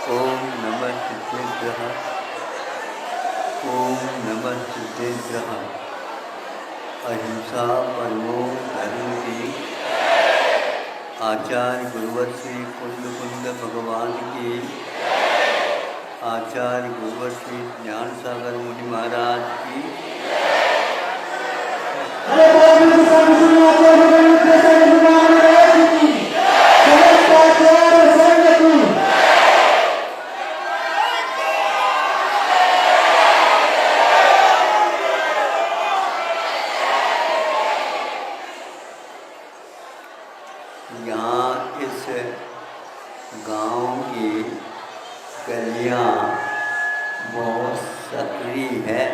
ओम नमः सिद्धेभ्यः। ओम नमः सिद्धेभ्यः। अहिंसा परमो धर्म की। आचार्य गुरुवर श्री कुंद भगवान की। आचार्य गुरुवर श्री ज्ञान सागर मुनि महाराज की। यहाँ इस गांव की गलियाँ बहुत सक्रिय है,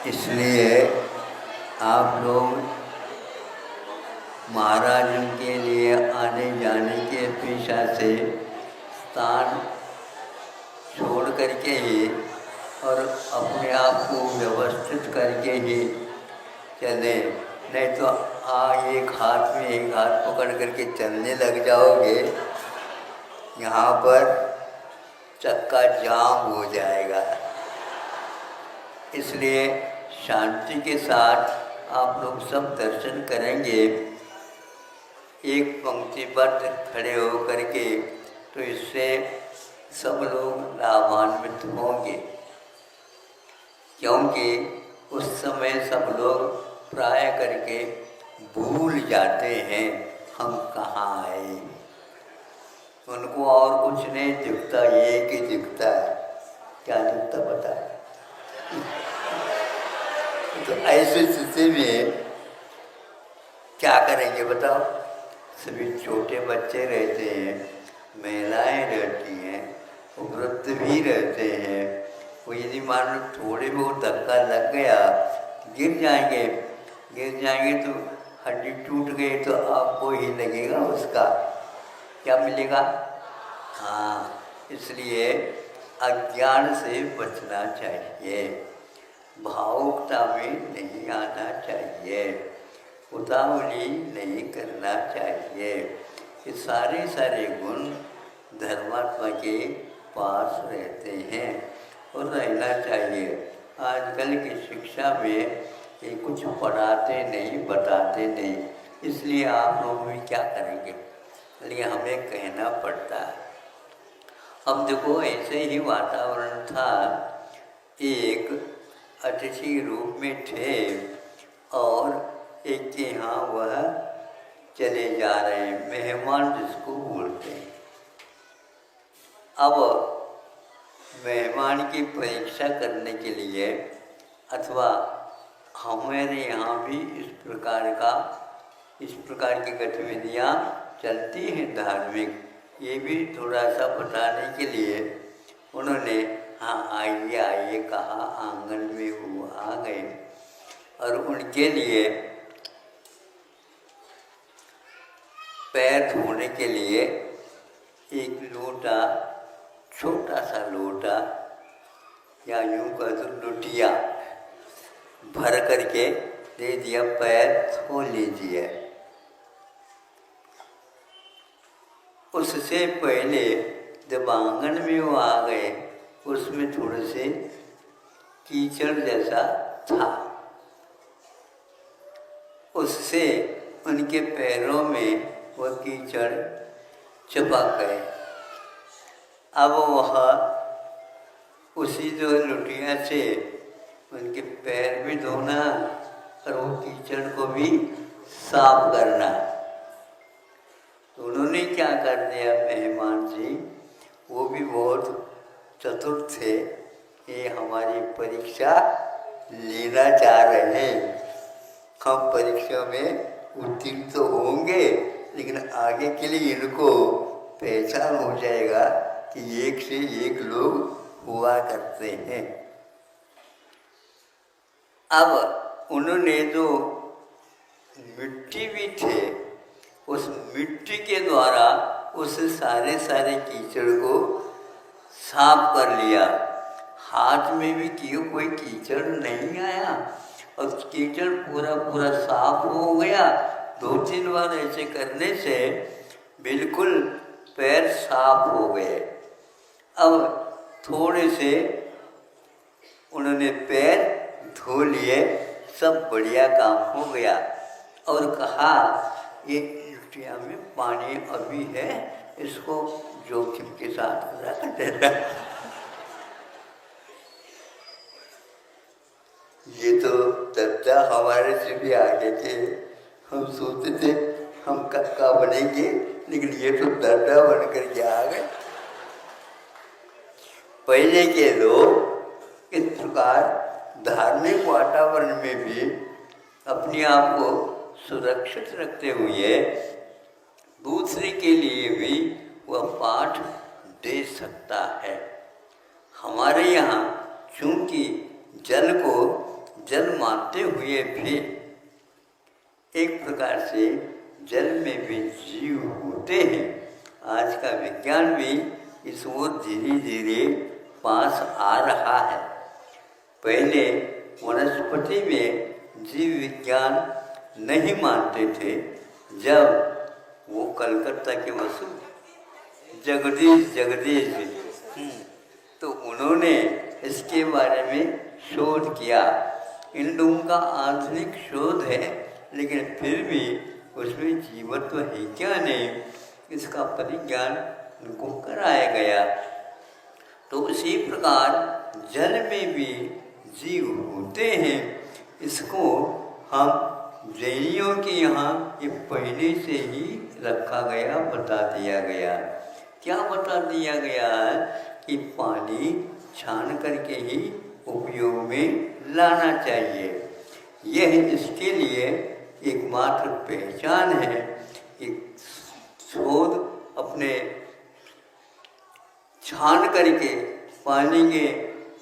इसलिए आप लोग महाराजों के लिए आने जाने के पेशा से स्थान छोड़ करके ही और अपने आप को व्यवस्थित करके ही चले, नहीं तो एक हाथ में एक हाथ पकड़ करके चलने लग जाओगे, यहाँ पर चक्का जाम हो जाएगा। इसलिए शांति के साथ आप लोग सब दर्शन करेंगे, एक पंक्तिबद्ध खड़े हो करके, तो इससे सब लोग लाभान्वित होंगे, क्योंकि उस समय सब लोग प्राय करके भूल जाते हैं हम कहाँ आए। उनको और कुछ नहीं दिखता, एक ही दिखता है। क्या दिखता पता है? तो ऐसी स्थिति में क्या करेंगे बताओ? सभी छोटे बच्चे रहते हैं, महिलाएं रहती हैं, वृद्ध भी रहते हैं। वो यदि मान लो थोड़े बहुत धक्का लग गया, गिर जाएंगे तो हड्डी टूट गई तो आपको ही लगेगा, उसका क्या मिलेगा? हाँ, इसलिए अज्ञान से बचना चाहिए, भावुकता में नहीं आना चाहिए, उतावली नहीं करना चाहिए। ये सारे गुण धर्मात्मा के पास रहते हैं और रहना चाहिए। आजकल की शिक्षा में ये कुछ पढ़ाते नहीं, बताते नहीं, इसलिए आप लोग भी क्या करेंगे, इसलिए हमें कहना पड़ता है। अब देखो, ऐसे ही वातावरण था, एक अतिथि रूप में थे और एक के यहाँ वह चले जा रहे हैं, मेहमान जिसको बोलते हैं। अब मेहमान की परीक्षा करने के लिए, अथवा हमारे यहाँ भी इस प्रकार की गतिविधियाँ चलती हैं धार्मिक, ये भी थोड़ा सा बताने के लिए उन्होंने हाँ आइए कहा, आंगन में वो आ गए और उनके लिए पैर धोने के लिए एक लोटा, छोटा सा लोटा या यूँ कह दो लुटिया भर करके दे दिया, पैर धो लीजिए। उससे पहले जब आंगन में वो आ गए, उसमें थोड़े से कीचड़ जैसा था, उससे उनके पैरों में वह कीचड़ चिपक गए। अब वह उसी जो लुटिया से उनके पैर भी धोना और वो कीचड़ को भी साफ करना। तो उन्होंने क्या कर दिया, मेहमान जी वो भी बहुत चतुर थे, ये हमारी परीक्षा लेना चाह रहे हैं, हम परीक्षा में उत्तीर्ण तो होंगे, लेकिन आगे के लिए इनको पहचान हो जाएगा कि एक से एक लोग हुआ करते हैं। अब उन्होंने जो मिट्टी भी थे, उस मिट्टी के द्वारा उस सारे कीचड़ को साफ कर लिया। हाथ में भी कियो कोई कीचड़ नहीं आया और कीचड़ पूरा साफ हो गया। 2-3 बार ऐसे करने से बिल्कुल पैर साफ हो गए। अब थोड़े से उन्होंने पैर धो लिए, सब बढ़िया काम हो गया। और कहा ये लुटिया में पानी अभी है, इसको जोखिम के साथ रख देना। ये तो दद्दा हमारे से भी आगे थे। हम सोचते थे हम कक्का बनेंगे, लेकिन ये तो दद्दा बन कर के आ गए। पहले के लोग इस प्रकार धार्मिक वातावरण में भी अपने आप को सुरक्षित रखते हुए दूसरे के लिए भी वह पाठ दे सकता है। हमारे यहाँ चूंकि जल को जल मानते हुए भी एक प्रकार से जल में भी जीव होते हैं। आज का विज्ञान भी इस ओर धीरे धीरे पास आ रहा है। पहले वनस्पति में जीव विज्ञान नहीं मानते थे। जब वो कलकत्ता के वसु जगदीश तो उन्होंने इसके बारे में शोध किया। इन लोगों का आधुनिक शोध है, लेकिन फिर भी उसमें जीवत्व है क्या नहीं, इसका परिज्ञान उनको कराया गया। तो उसी प्रकार जल में भी जीव होते हैं। इसको हम जैनियों के यहाँ ये पहले से ही रखा गया, बता दिया गया। क्या बता दिया गया है कि पानी छान करके ही उपयोग में लाना चाहिए। यह इसके लिए एकमात्र पहचान है। एक शोध अपने छान करके पानी के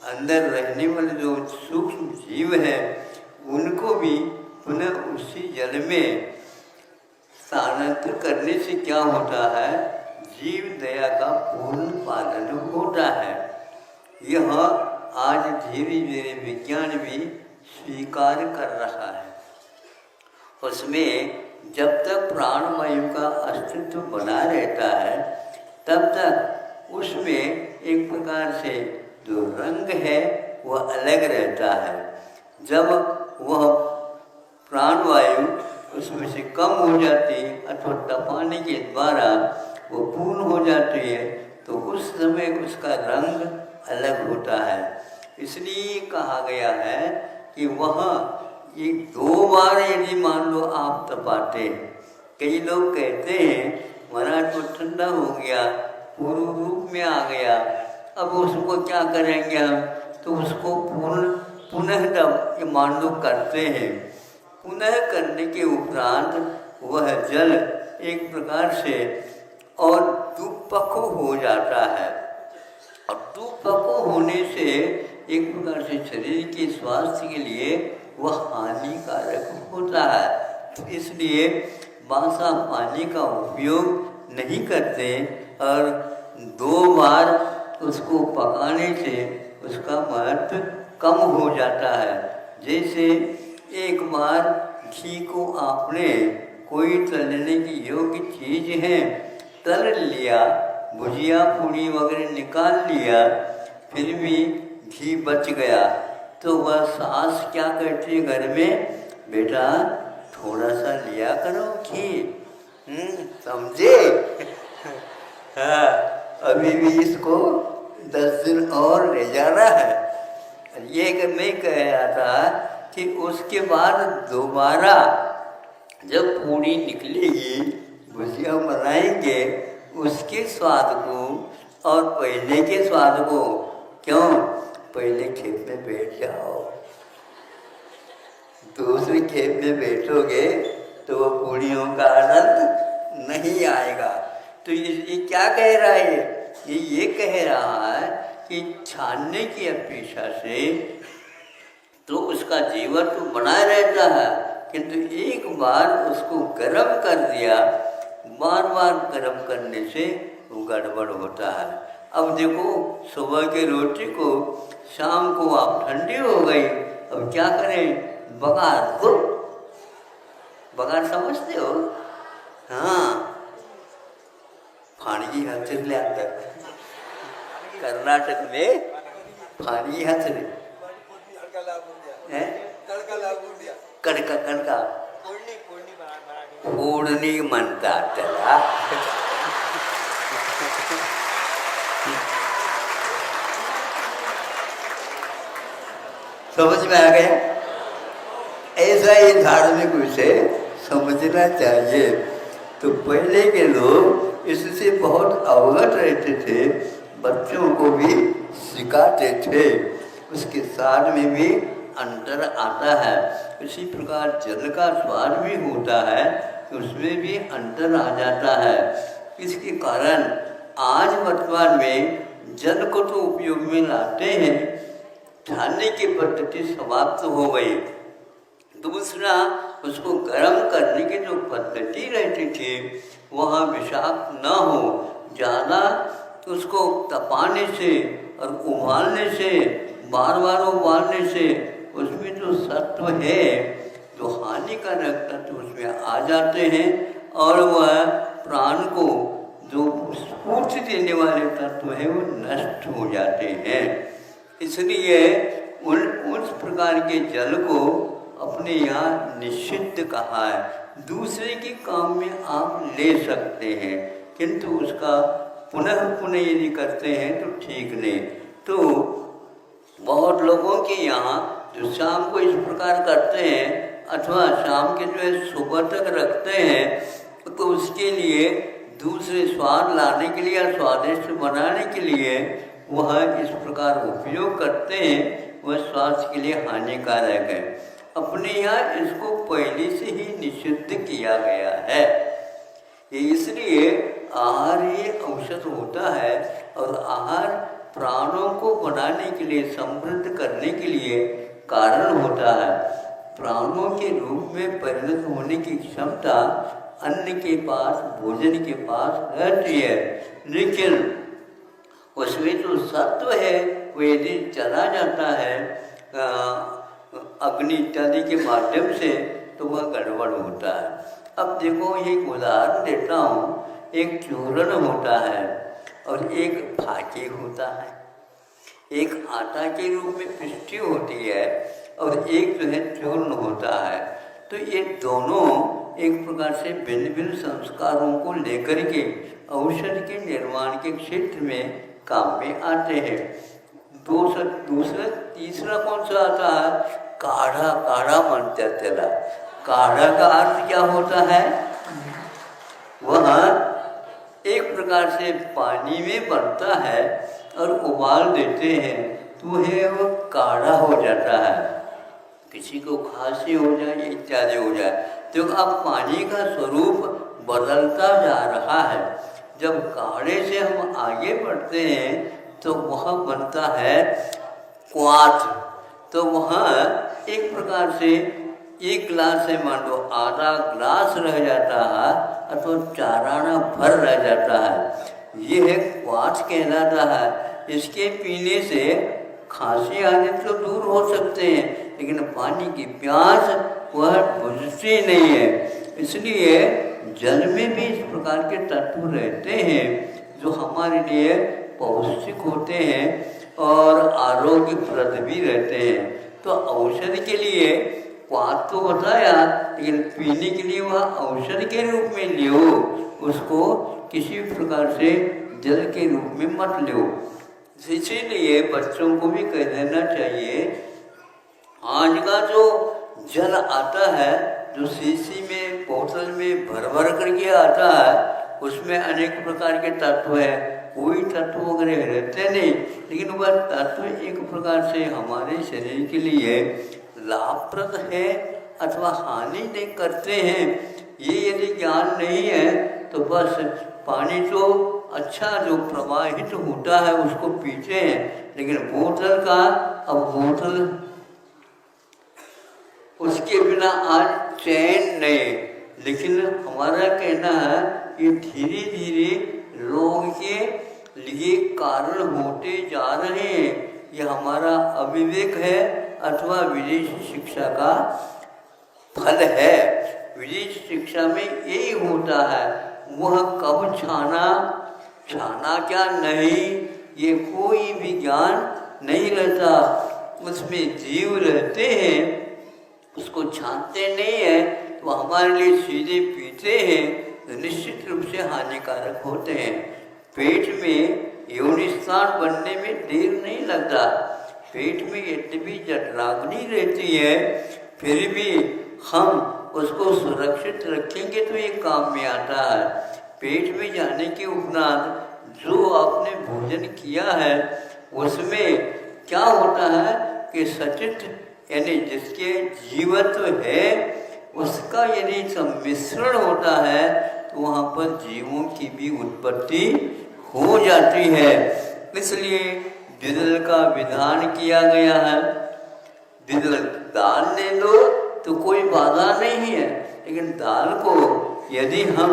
अंदर रहने वाले जो सूक्ष्म जीव हैं उनको भी पुनः उसी जल में स्थानांतरित करने से क्या होता है, जीव दया का पूर्ण पालन होता है। यह आज धीरे धीरे विज्ञान भी स्वीकार कर रहा है। उसमें जब तक प्राणवायु का अस्तित्व बना रहता है तब तक उसमें एक प्रकार से जो रंग है वह अलग रहता है। जब वह प्राणवायु उसमें से कम हो जाती है अथवा तपाने के द्वारा वो पूर्ण हो जाती है तो उस समय उसका रंग अलग होता है। इसलिए कहा गया है कि वह एक 2 बार यदि मान लो आप तपाते हैं, कई लोग कहते हैं महाराज तो ठंडा हो गया, पूर्ण रूप में आ गया, अब उसको क्या करेंगे हम, तो उसको पुनः मान लो करते हैं। पुनः करने के उपरांत वह जल एक प्रकार से और दुपको हो जाता है। और दुपको होने से एक प्रकार से शरीर के स्वास्थ्य के लिए वह हानिकारक होता है। तो इसलिए बासा पानी का उपयोग नहीं करते और 2 बार उसको पकाने से उसका महत्व कम हो जाता है। जैसे एक बार घी को आपने कोई तलने की योग्य चीज़ है तल लिया, भुजिया पूड़ी वगैरह निकाल लिया, फिर भी घी बच गया तो वह सास क्या कहती है घर में, बेटा थोड़ा सा लिया करो घी, समझे? हाँ, अभी भी इसको 10 दिन और ले जाना है। ये मैं कह रहा था कि उसके बाद दोबारा जब पूड़ी निकलेगी, भुजिया बनाएंगे, उसके स्वाद को और पहले के स्वाद को, क्यों, पहले खेत में बैठ जाओ, दूसरे खेत में बैठोगे तो वो पूड़ियों का आनंद नहीं आएगा। तो ये क्या कह रहा है, ये कह रहा है कि छानने की अपेक्षा से तो उसका जीवन तो बना रहता है, किंतु एक बार उसको गर्म कर दिया, बार बार गर्म करने से वो गड़बड़ होता है। अब देखो सुबह की रोटी को शाम को आप ठंडी हो गई, अब क्या करें, बघार को, बघार समझते हो? हाँ, फाणगी हंसले आता कर्नाटक में फाणगी हंसले कणका कणका फोडणी म्हणतात त्याला. समझ में आ गया? ऐसा ही धार्मिक विषय समझना चाहिए. तो पहले के लोग इससे बहुत अवगत रहते थे, बच्चों को भी सिखाते थे. उसके स्वाद में भी अंतर आता है. इसी प्रकार जल का स्वाद भी होता है, उसमें भी अंतर आ जाता है. इसके कारण आज वर्तमान में जल को तो उपयोग में लाते हैं, छानने की पद्धति समाप्त हो गई. दूसरा, उसको गर्म करने की जो पद्धति रहती थी वह विषाक्त न हो, ज़्यादा उसको तपाने से और उबालने से, बार बार उबालने से उसमें जो सत्व है, जो हानिकारक तत्व उसमें आ जाते हैं और वह प्राण को जो स्फूर्ति देने वाले तत्व हैं वो नष्ट हो जाते हैं. इसलिए उस प्रकार के जल को अपने यहाँ निषिद्ध कहा है. दूसरे के काम में आप ले सकते हैं, किंतु उसका पुनः पुनः यदि करते हैं तो ठीक नहीं. तो बहुत लोगों के यहाँ जो शाम को इस प्रकार करते हैं अथवा शाम के जो है सुबह तक रखते हैं, तो उसके लिए दूसरे स्वाद लाने के लिए या स्वादिष्ट बनाने के लिए वह इस प्रकार उपयोग करते हैं, वह स्वास्थ्य के लिए हानिकारक है. अपने यहाँ इसको पहले से ही निषिद्ध किया गया है. इसलिए आहार ही औषध होता है और आहार प्राणों को बनाने के लिए, समृद्ध करने के लिए कारण होता है. प्राणों के रूप में परिणत होने की क्षमता अन्न के पास, भोजन के पास रहती है, लेकिन उसमें जो सत्व है वो यदि चला जाता है अग्नि इत्यादि के माध्यम से तो वह गड़बड़ होता है. अब देखो, एक उदाहरण देता हूँ. एक चूर्ण होता है और एक फाके होता है. एक आटा के रूप में पिष्टी होती है और एक जो है चूर्ण होता है. तो ये दोनों एक प्रकार से भिन्न भिन्न संस्कारों को लेकर के औषध के निर्माण के क्षेत्र में काम में आते हैं. दूसरा तीसरा कौन सा आता है? काढ़ा. काढ़ा मानते त्याला. काढ़ा का अर्थ क्या होता है? वह एक प्रकार से पानी में बनता है और उबाल देते हैं तो है वो काढ़ा हो जाता है. किसी को खांसी हो जाए, इत्यादि हो जाए, तो अब पानी का स्वरूप बदलता जा रहा है. जब काढ़े से हम आगे बढ़ते हैं तो वह बनता है क्वाथ. तो वहाँ एक प्रकार से एक गिलास से मान लो आधा ग्लास रह जाता है अथवा चाराना भर रह जाता है. ये है क्वाथ कहलाता है. इसके पीने से खांसी आदि तो दूर हो सकते हैं, लेकिन पानी की प्यास वह बुझती नहीं है. इसलिए जल में भी इस प्रकार के तत्व रहते हैं जो हमारे लिए पौष्टिक होते हैं और आरोग्यप्रद भी रहते हैं. तो औषधि के लिए क्वाथ तो बताया, लेकिन पीने के लिए वह औषधि के रूप में लियो, उसको किसी प्रकार से जल के रूप में मत लो. इसीलिए बच्चों को भी कह देना चाहिए, आज का जो जल आता है जो शीशी में, बोतल में भर भर करके आता है, उसमें अनेक प्रकार के तत्व है. कोई तत्व वगैरह रहते नहीं, लेकिन वह तत्व एक प्रकार से हमारे शरीर के लिए लाभप्रद है अथवा हानि नहीं करते हैं. ये यदि ज्ञान नहीं है तो बस पानी तो अच्छा जो प्रवाहित होता है उसको पीते हैं, लेकिन बोतल का, अब बोतल उसके बिना आज चैन नहीं. लेकिन हमारा कहना है कि धीरे धीरे लोग के लिए कारण होते जा रहे हैं. ये हमारा अविवेक है अथवा विदेशी शिक्षा का फल है. विदेशी शिक्षा में यही होता है, वह कब छाना छाना क्या नहीं, ये कोई भी ज्ञान नहीं रहता। उसमें जीव रहते हैं, उसको छानते नहीं है तो हमारे लिए सीधे पीते हैं तो निश्चित रूप से हानिकारक होते हैं। पेट में योनि स्थान बनने में देर नहीं लगता। पेट में यद्यपि जठराग्नि रहती है, फिर भी हम उसको सुरक्षित रखेंगे तो ये काम में आता है। पेट में जाने के उपरांत जो आपने भोजन किया है उसमें क्या होता है कि सचित यानी जिसके जीवत्व है उसका यदि सम्मिश्रण होता है तो वहाँ पर जीवों की भी उत्पत्ति हो जाती है। इसलिए द्विदल का विधान किया गया है। द्विदल दाल ले लो तो कोई बाधा नहीं है, लेकिन दाल को यदि हम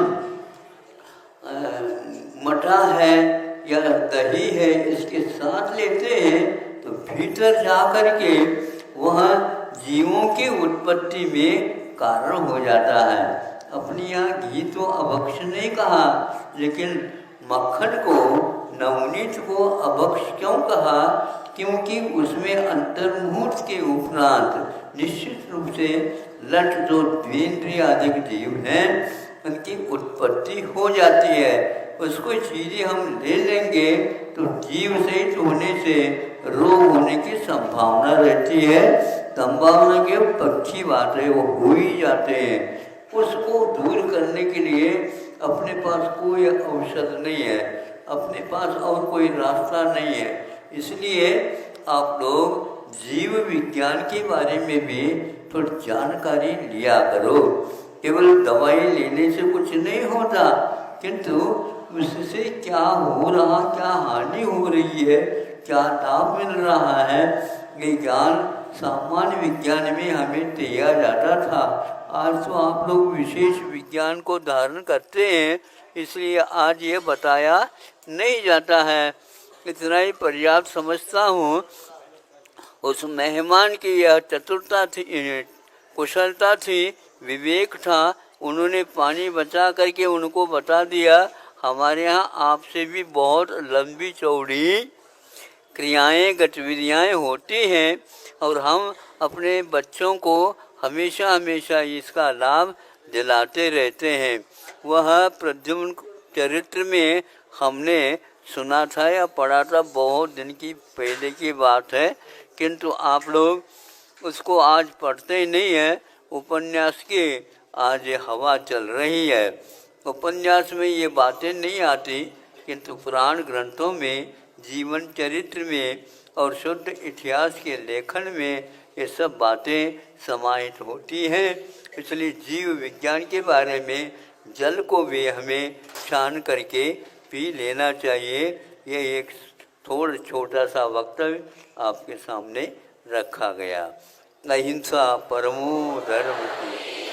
मठा है या दही है इसके साथ लेते हैं तो भीतर जा कर के वह जीवों की उत्पत्ति में कारण हो जाता है। अपने यहाँ घी तो अभक्ष नहीं कहा, लेकिन मक्खन को नवनीत को अभक्ष क्यों कहा? क्योंकि उसमें अंतर्मुहूर्त के उपरांत निश्चित रूप से लठ जो द्विंद्रिय आदि जीव हैं उनकी उत्पत्ति हो जाती है। उसको चीज़ें हम ले लेंगे तो जीव सहित होने से रोग होने की संभावना रहती है। संभावना के पक्षी बात है वो हो ही जाते हैं। उसको दूर करने के लिए अपने पास कोई औषध नहीं है, अपने पास और कोई रास्ता नहीं है। इसलिए आप लोग जीव विज्ञान के बारे में भी थोड़ी जानकारी लिया करो। केवल दवाई लेने से कुछ नहीं होता, किंतु उससे क्या हो रहा, क्या हानि हो रही है, क्या लाभ मिल रहा है, ये ज्ञान सामान्य विज्ञान में हमें दिया जाता था। आज तो आप लोग विशेष विज्ञान को धारण करते हैं, इसलिए आज ये बताया नहीं जाता है। इतना ही पर्याप्त समझता हूँ। उस मेहमान की यह चतुरता थी, कुशलता थी, विवेक था। उन्होंने पानी बचा करके उनको बता दिया हमारे यहाँ आपसे भी बहुत लंबी चौड़ी क्रियाएं गतिविधियाँ होती हैं और हम अपने बच्चों को हमेशा हमेशा इसका लाभ दिलाते रहते हैं। वह प्रद्युम्न चरित्र में हमने सुना था या पढ़ा था, बहुत दिन की पहले की बात है, किंतु आप लोग उसको आज पढ़ते ही नहीं है। उपन्यास की आज हवा चल रही है। उपन्यास में ये बातें नहीं आती, किंतु पुराण ग्रंथों में, जीवन चरित्र में और शुद्ध इतिहास के लेखन में ये सब बातें समाहित होती हैं। इसलिए जीव विज्ञान के बारे में जल को भी हमें छान करके पी लेना चाहिए। ये एक थोड़ा छोटा सा वक्तव्य आपके सामने रखा गया। अहिंसा परमो धर्म की।